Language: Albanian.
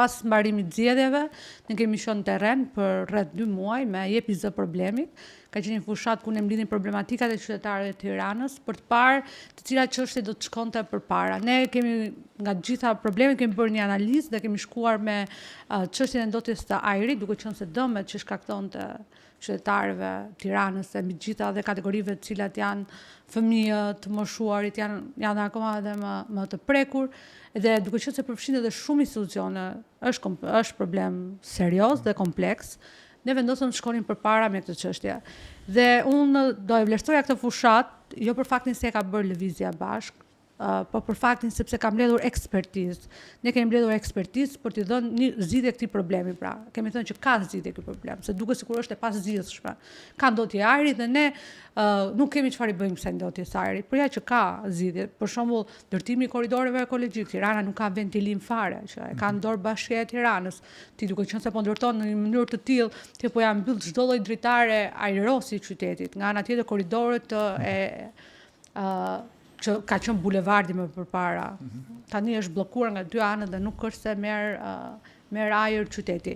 Pas mbarimit të zgjedhjeve, ne kemi qenë në terren për rreth 2 muaj me jepi zë problemit. Ka qenë një fushat ku ne mblidhim problematikat e qytetarëve të Tiranës për të parë të cilat çështje do të shkonte përpara. Ne kemi nga të gjitha problemet kemi bërë një analizë dhe kemi shkuar me çështjen e ndotjes së ajrit, duke qenë se dëmet që shkaktonte qytetarëve Tiranës e mbi të gjitha dhe kategorive të cilat janë fëmijët, të moshuarit, janë akoma edhe më të prekur, dhe duke qenë se përfshin edhe shumë institucione, është problem serioz dhe kompleks, ne vendosëm të shkonim përpara me këtë çështje. Dhe unë do e vlerësoja këtë fushat, jo për faktin se e ka bërë Lëvizja Bashkë, po për faktin sepse ka mbledhur ekspertizë. Ne kemi mbledhur ekspertizë për t'i dhënë një zgjidhje këtij problemi, pra. Kemi thënë që ka zgjidhje ky problem, se duket sikur është e pazgjidhshme. Ka ndotje ajri dhe ne nuk kemi çfarë i bëjmë kësaj ndotjes ajri. Por ja që ka zgjidhje, për shembull, ndërtimi i korridoreve ekologjik. Tirana nuk ka ventilim fare, që e ka në dorë Bashkia e Tiranës. Ti duke qenë se po ndërton në një mënyrë të tillë, ti po ja mbyll çdo lloj dritare ajrosi i qytetit. Nga ana tjetër korridorët që ka qenë bulevardi më përpara. Tani është bllokuar nga 2 anët dhe nuk është se merr ajër qyteti.